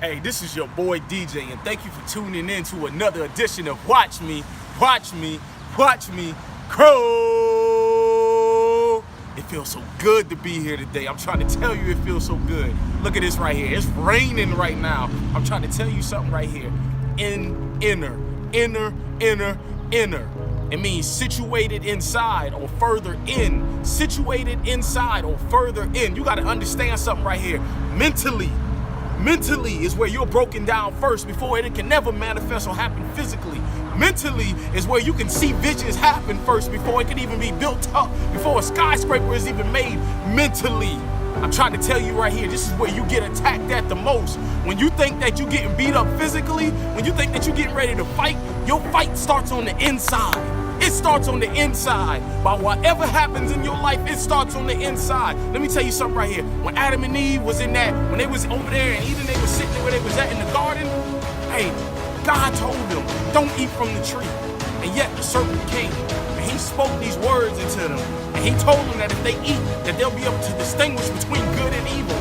Hey, this is your boy DJ, and thank you for tuning in to another edition of Watch Me, Watch Me, Watch Me Grow. It feels so good to be here today. I'm trying to tell you it feels so good. Look at this right here. It's raining right now. I'm trying to tell you something right here. Inner. It means situated inside or further in. Situated inside or further in. You got to understand something right here. Mentally is where you're broken down first before it can never manifest or happen physically. Mentally is where you can see visions happen first before it can even be built up, before a skyscraper is even made. Mentally, I'm trying to tell you right here, this is where you get attacked at the most. When you think that you're getting beat up physically, when you think that you're getting ready to fight, your fight starts on the inside. It starts on the inside. By whatever happens in your life, it starts on the inside. Let me tell you something right here. When Adam and Eve was in that, when they was over there and Eden, they was sitting where they was at in the garden, hey, God told them, don't eat from the tree. And yet the serpent came and he spoke these words into them. And he told them that if they eat, that they'll be able to distinguish between good and evil.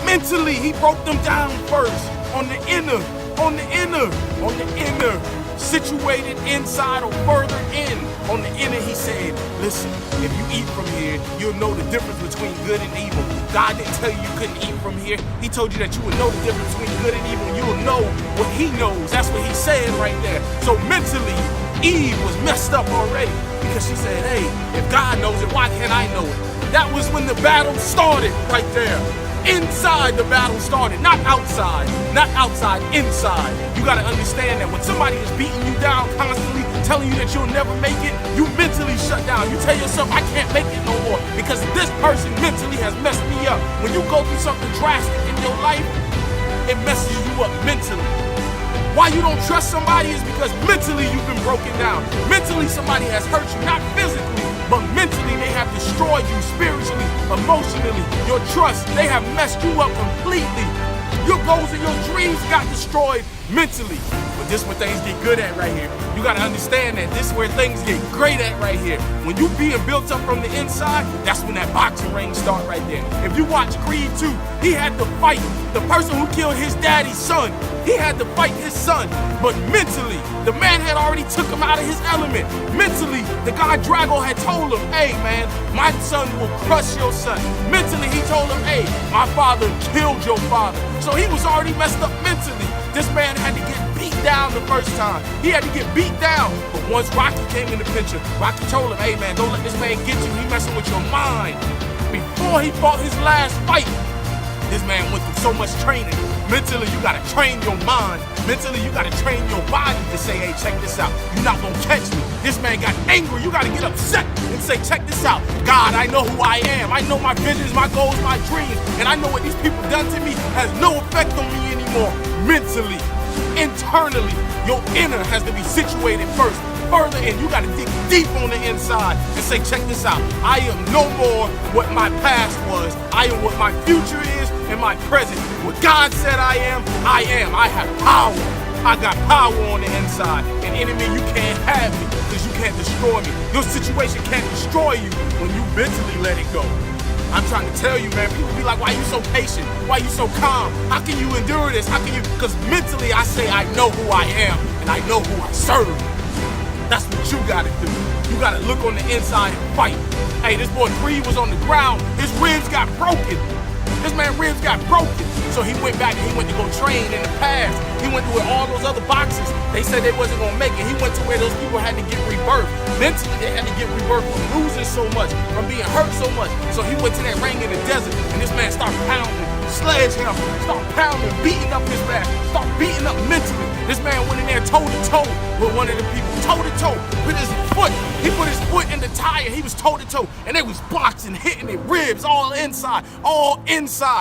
Mentally, he broke them down first on the inner. Situated inside or further in. On the inner, he said, listen, if you eat from here, you'll know the difference between good and evil. God didn't tell you you couldn't eat from here. He told you that you would know the difference between good and evil. You will know what he knows. That's what he's saying right there. So mentally, Eve was messed up already because she said, hey, if God knows it, why can't I know it? That was when the battle started right there. Inside the battle started, not outside, inside. You gotta understand that when somebody is beating you down constantly, telling you that you'll never make it, you mentally shut down. You tell yourself, I can't make it no more because this person mentally has messed me up. When you go through something drastic in your life, it messes you up mentally. Why you don't trust somebody is because mentally you've been broken down. Mentally somebody has hurt you, not physically, but mentally they have destroyed you spiritually, emotionally, your trust. They have messed you up completely. Your goals and your dreams got destroyed mentally. But this is where things get good at right here. You gotta understand that this is where things get great at right here. When you being built up from the inside, that's when that boxing ring start right there. If you watch Creed 2, he had to fight the person who killed his daddy's son. He had to fight his son, but mentally, the man had already took him out of his element. Mentally, the guy Drago had told him, hey man, my son will crush your son. Mentally, he told him, hey, my father killed your father. So he was already messed up mentally. This man had to get beat down the first time. He had to get beat down. But once Rocky came in the picture, Rocky told him, hey man, don't let this man get you. He messing with your mind. Before he fought his last fight, this man went through so much training. Mentally, you gotta train your mind. Mentally, you gotta train your body to say, hey, check this out. You're not gonna catch me. This man got angry. You gotta get upset and say, check this out. God, I know who I am. I know my visions, my goals, my dreams. And I know what these people done to me has no effect on me anymore. Mentally, internally, your inner has to be situated first. Further in, you gotta dig deep on the inside and say, check this out. I am no more what my past was. I am what my future is and my present. What God said I am. I have power. I got power on the inside. And enemy, you can't have me because you can't destroy me. Your situation can't destroy you when you mentally let it go. I'm trying to tell you, man, people be like, why you so patient? Why you so calm? How can you endure this? How can you? Because mentally I say I know who I am and I know who I serve. That's what you gotta do. You gotta look on the inside and fight. Hey, this boy Creed was on the ground. His ribs got broken. This man's ribs got broken. So he went back and he went to go train in the past. He went to where all those other boxers, they said they wasn't gonna make it. He went to where those people had to get rebirth. Mentally, they had to get rebirth from losing so much, from being hurt so much. So he went to that ring in the desert and this man started pounding, sledgehammer, started pounding, beating up his back, started beating up mentally. This man went in there toe to toe with one of the people, toe to toe, he put his foot in the tire, he was toe to toe, and they was boxing, hitting it, ribs, all inside.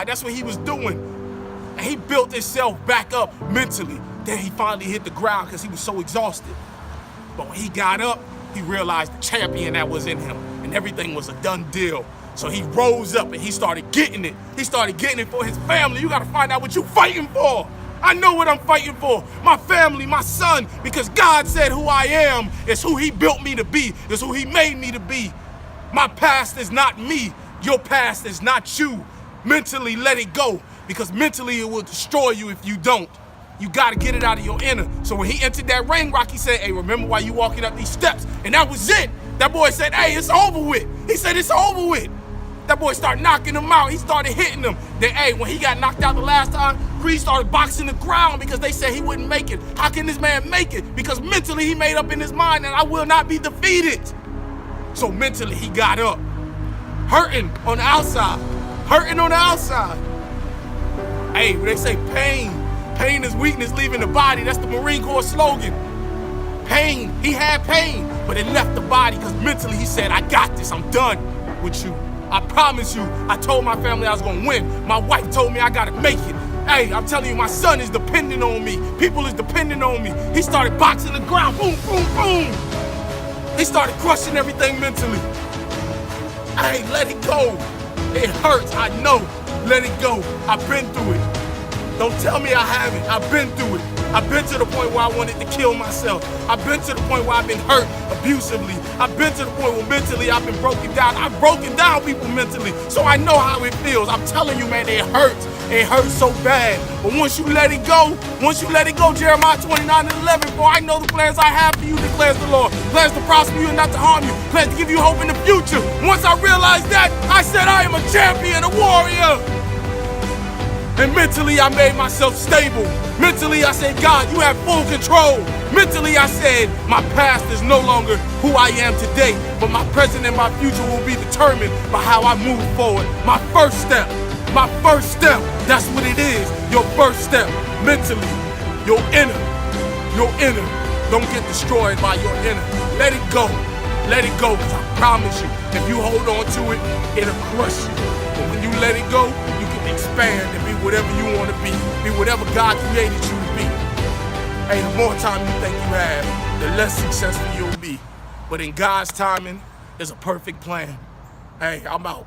That's what he was doing. And he built himself back up mentally. Then he finally hit the ground because he was so exhausted. But when he got up, he realized the champion that was in him, and everything was a done deal. So he rose up and he started getting it. He started getting it for his family. You gotta find out what you're fighting for. I know what I'm fighting for. My family, my son, because God said who I am is who he built me to be, is who he made me to be. My past is not me. Your past is not you. Mentally let it go. because mentally it will destroy you if you don't. You gotta get it out of your inner. So when he entered that ring rock, he said, hey, remember why you walking up these steps? And that was it. That boy said, hey, it's over with. He said, it's over with. That boy started knocking him out. He started hitting him. Then, hey, when he got knocked out the last time, Creed started boxing the ground because they said he wouldn't make it. How can this man make it? Because mentally he made up in his mind that I will not be defeated. So mentally he got up. Hurting on the outside. Hurting on the outside. Hey, they say pain is weakness leaving the body. That's the Marine Corps slogan. Pain, he had pain, but it left the body because mentally he said, I got this, I'm done with you. I promise you, I told my family I was gonna win. My wife told me I gotta make it. Hey, I'm telling you, my son is depending on me. People is depending on me. He started boxing the ground, boom, boom, boom. He started crushing everything mentally. Hey, let it go. It hurts, I know. Let it go. I've been through it. Don't tell me I haven't. I've been through it. I've been to the point where I wanted to kill myself. I've been to the point where I've been hurt abusively. I've been to the point where mentally I've been broken down. I've broken down people mentally, so I know how it feels. I'm telling you, man, it hurts. It hurts so bad. But once you let it go, Jeremiah 29:11, for I know the plans I have for you, declares the Lord. Plans to prosper you and not to harm you. Plans to give you hope in the future. Once I realized that, I said I am a champion, a warrior. And mentally, I made myself stable. Mentally, I said, God, you have full control. Mentally, I said, my past is no longer who I am today, but my present and my future will be determined by how I move forward. My first step, that's what it is. Your first step, mentally, your inner. Don't get destroyed by your inner. Let it go, because I promise you, if you hold on to it, it'll crush you. But when you let it go, you can expand and be whatever you want to be whatever God created you to be. Hey, the more time you think you have, the less successful you'll be. But in God's timing, there's a perfect plan. Hey, I'm out.